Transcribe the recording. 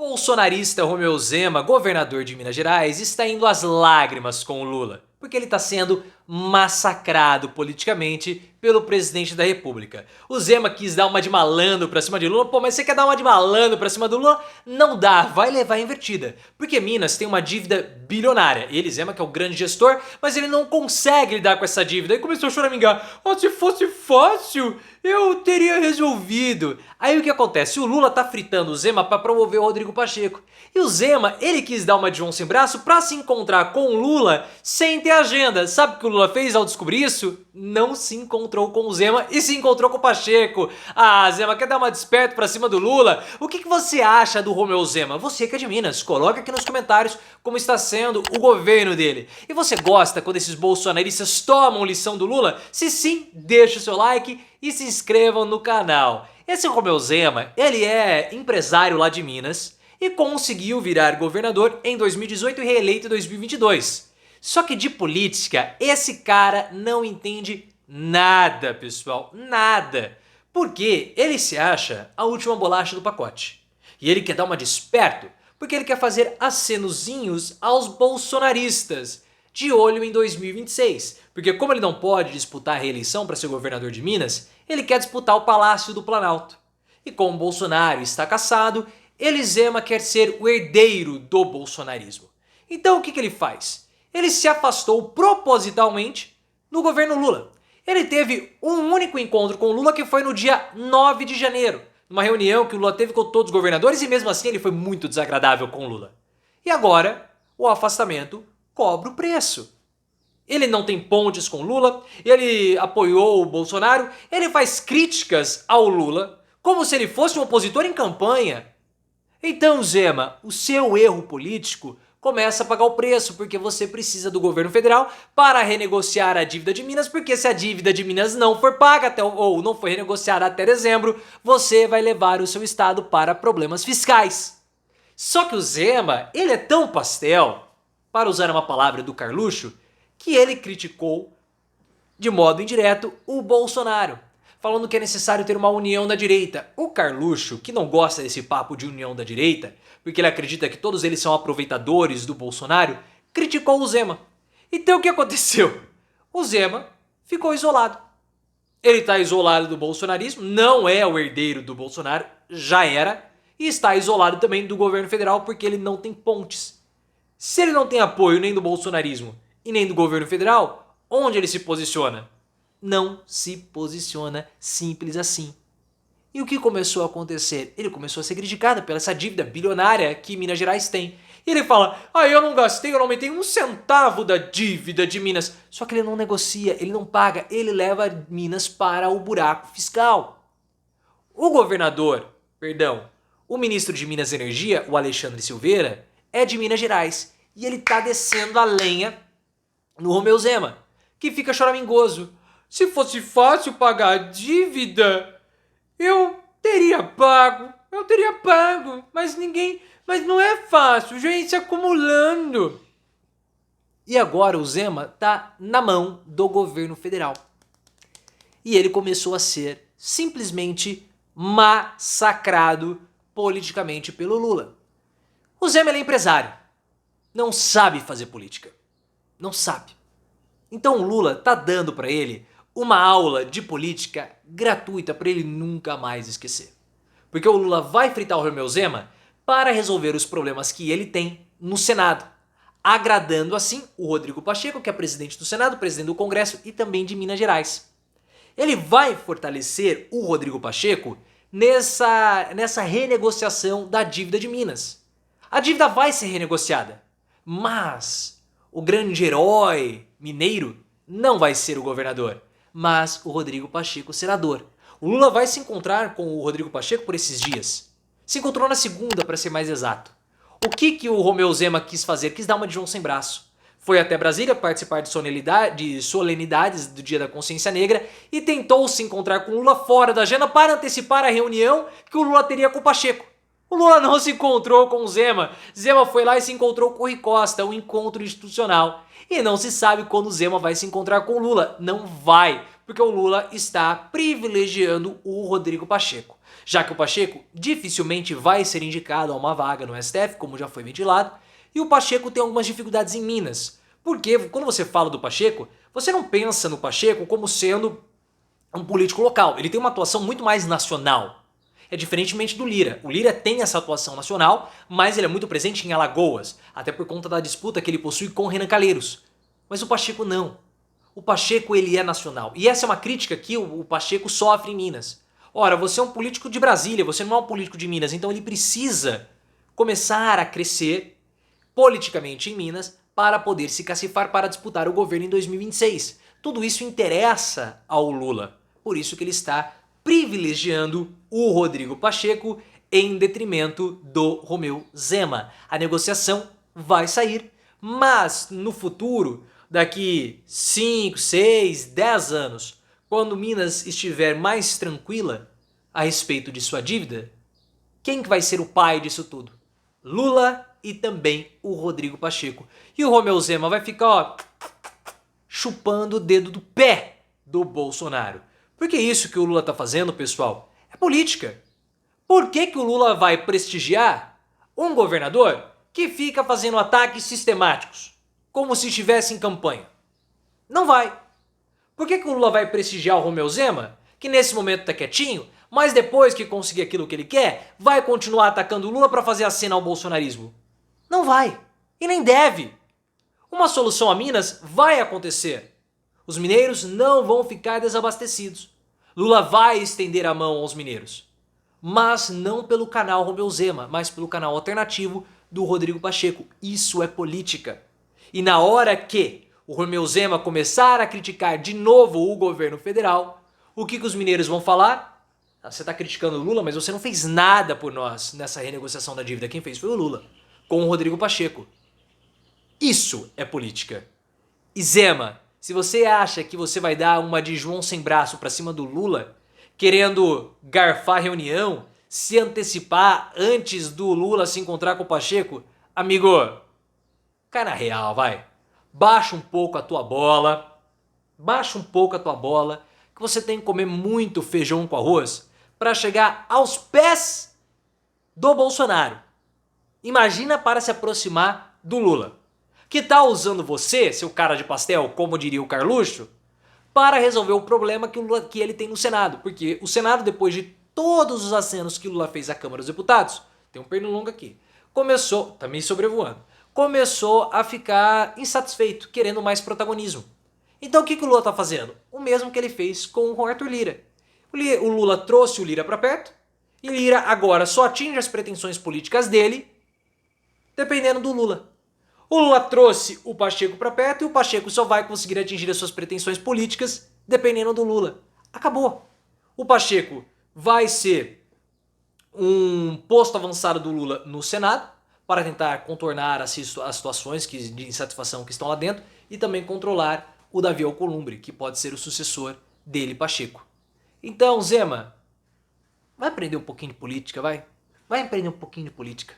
bolsonarista Romeu Zema, governador de Minas Gerais, está indo às lágrimas com o Lula, porque ele está sendo massacrado politicamente pelo presidente da República. O Zema quis dar uma de malandro pra cima de Lula. Pô, mas você quer dar uma de malandro pra cima do Lula? Não dá, vai levar invertida. Porque Minas tem uma dívida bilionária. Ele, Zema, que é o grande gestor, mas ele não consegue lidar com essa dívida. E começou a choramingar. Oh, se fosse fácil, eu teria resolvido. Aí o que acontece? O Lula tá fritando o Zema pra promover o Rodrigo Pacheco. E o Zema, ele quis dar uma de João sem braço pra se encontrar com o Lula sem ter agenda. Sabe o que o Lula fez ao descobrir isso? Não se encontrou com o Zema e se encontrou com o Pacheco. Ah, Zema, quer dar uma desperto pra cima do Lula? O que você acha do Romeu Zema? Você que é de Minas, coloca aqui nos comentários como está sendo o governo dele. E você gosta quando esses bolsonaristas tomam lição do Lula? Se sim, deixa o seu like e se inscrevam no canal. Esse Romeu Zema, ele é empresário lá de Minas e conseguiu virar governador em 2018 e reeleito em 2022. Só que de política, esse cara não entende nada, pessoal, nada. Porque ele se acha a última bolacha do pacote. E ele quer dar uma de esperto, porque ele quer fazer acenuzinhos aos bolsonaristas, de olho em 2026. Porque como ele não pode disputar a reeleição para ser governador de Minas, ele quer disputar o Palácio do Planalto. E como Bolsonaro está cassado, Zema quer ser o herdeiro do bolsonarismo. Então o que ele faz? Ele se afastou propositalmente do governo Lula. Ele teve um único encontro com o Lula que foi no dia 9 de janeiro, numa reunião que o Lula teve com todos os governadores e mesmo assim ele foi muito desagradável com o Lula. E agora, o afastamento cobra o preço. Ele não tem pontes com o Lula, ele apoiou o Bolsonaro, ele faz críticas ao Lula como se ele fosse um opositor em campanha. Então, Zema, o seu erro político começa a pagar o preço, porque você precisa do governo federal para renegociar a dívida de Minas, porque se a dívida de Minas não for paga ou não for renegociada até dezembro, você vai levar o seu estado para problemas fiscais. Só que o Zema, ele é tão pastel, para usar uma palavra do Carluxo, que ele criticou de modo indireto o Bolsonaro, falando que é necessário ter uma união da direita. O Carluxo, que não gosta desse papo de união da direita, porque ele acredita que todos eles são aproveitadores do Bolsonaro, criticou o Zema. Então o que aconteceu? O Zema ficou isolado. Ele está isolado do bolsonarismo, não é o herdeiro do Bolsonaro, já era, e está isolado também do governo federal porque ele não tem pontes. Se ele não tem apoio nem do bolsonarismo e nem do governo federal, onde ele se posiciona? Não se posiciona, simples assim. E o que começou a acontecer? Ele começou a ser criticado pela essa dívida bilionária que Minas Gerais tem. E ele fala, eu não gastei, eu não aumentei um centavo da dívida de Minas. Só que ele não negocia, ele não paga, ele leva Minas para o buraco fiscal. O ministro de Minas e Energia, o Alexandre Silveira, é de Minas Gerais. E ele tá descendo a lenha no Romeu Zema, que fica choramingoso. Se fosse fácil pagar a dívida, eu teria pago, mas não é fácil, gente, se acumulando. E agora o Zema tá na mão do governo federal. E ele começou a ser simplesmente massacrado politicamente pelo Lula. O Zema é empresário, não sabe fazer política, não sabe. Então o Lula tá dando para ele uma aula de política gratuita para ele nunca mais esquecer. Porque o Lula vai fritar o Romeu Zema para resolver os problemas que ele tem no Senado, agradando assim o Rodrigo Pacheco, que é presidente do Senado, presidente do Congresso e também de Minas Gerais. Ele vai fortalecer o Rodrigo Pacheco nessa renegociação da dívida de Minas. A dívida vai ser renegociada, mas o grande herói mineiro não vai ser o governador, mas o Rodrigo Pacheco, senador. O Lula vai se encontrar com o Rodrigo Pacheco por esses dias. Se encontrou na segunda, para ser mais exato. O que o Romeu Zema quis fazer? Quis dar uma de João sem braço. Foi até Brasília participar de solenidades do Dia da Consciência Negra e tentou se encontrar com o Lula fora da agenda para antecipar a reunião que o Lula teria com o Pacheco. O Lula não se encontrou com o Zema. Zema foi lá e se encontrou com o Rui Costa, um encontro institucional. E não se sabe quando o Zema vai se encontrar com o Lula. Não vai, porque o Lula está privilegiando o Rodrigo Pacheco. já que o Pacheco dificilmente vai ser indicado a uma vaga no STF, como já foi ventilado, e o Pacheco tem algumas dificuldades em Minas. Porque quando você fala do Pacheco, você não pensa no Pacheco como sendo um político local. Ele tem uma atuação muito mais nacional. É diferentemente do Lira. O Lira tem essa atuação nacional, mas ele é muito presente em Alagoas, até por conta da disputa que ele possui com Renan Calheiros. Mas o Pacheco não. O Pacheco ele é nacional. E essa é uma crítica que o Pacheco sofre em Minas. Ora, você é um político de Brasília, você não é um político de Minas, então ele precisa começar a crescer politicamente em Minas para poder se cacifar para disputar o governo em 2026. Tudo isso interessa ao Lula. Por isso que ele está privilegiando o Rodrigo Pacheco em detrimento do Romeu Zema. A negociação vai sair, mas no futuro, daqui 5, 6, 10 anos, quando Minas estiver mais tranquila a respeito de sua dívida, quem que vai ser o pai disso tudo? Lula e também o Rodrigo Pacheco. E o Romeu Zema vai ficar, ó, chupando o dedo do pé do Bolsonaro. Porque isso que o Lula tá fazendo, pessoal, é política. Por que o Lula vai prestigiar um governador que fica fazendo ataques sistemáticos, como se estivesse em campanha? Não vai. Por que o Lula vai prestigiar o Romeu Zema, que nesse momento tá quietinho, mas depois que conseguir aquilo que ele quer, vai continuar atacando o Lula para fazer a cena ao bolsonarismo? Não vai. E nem deve. Uma solução a Minas vai acontecer. Os mineiros não vão ficar desabastecidos. Lula vai estender a mão aos mineiros. Mas não pelo canal Romeu Zema, mas pelo canal alternativo do Rodrigo Pacheco. Isso é política. E na hora que o Romeu Zema começar a criticar de novo o governo federal, o que os mineiros vão falar? Você está criticando o Lula, mas você não fez nada por nós nessa renegociação da dívida. Quem fez foi o Lula, com o Rodrigo Pacheco. Isso é política. E Zema, se você acha que você vai dar uma de João sem braço pra cima do Lula, querendo garfar reunião, se antecipar antes do Lula se encontrar com o Pacheco, amigo, cai na real, vai. Baixa um pouco a tua bola, que você tem que comer muito feijão com arroz para chegar aos pés do Bolsonaro. Imagina para se aproximar do Lula, que tá usando você, seu cara de pastel, como diria o Carluxo, para resolver o problema que ele tem no Senado. Porque o Senado, depois de todos os acenos que o Lula fez à Câmara dos Deputados, tem um pernilongo aqui, tá me sobrevoando, começou a ficar insatisfeito, querendo mais protagonismo. Então o que o Lula tá fazendo? O mesmo que ele fez com o Arthur Lira. O Lula trouxe o Lira para perto, e Lira agora só atinge as pretensões políticas dele, dependendo do Lula. O Lula trouxe o Pacheco para perto e o Pacheco só vai conseguir atingir as suas pretensões políticas dependendo do Lula. Acabou. O Pacheco vai ser um posto avançado do Lula no Senado para tentar contornar as situações de insatisfação que estão lá dentro e também controlar o Davi Alcolumbre, que pode ser o sucessor dele, Pacheco. Então, Zema, vai aprender um pouquinho de política, vai? Vai aprender um pouquinho de política.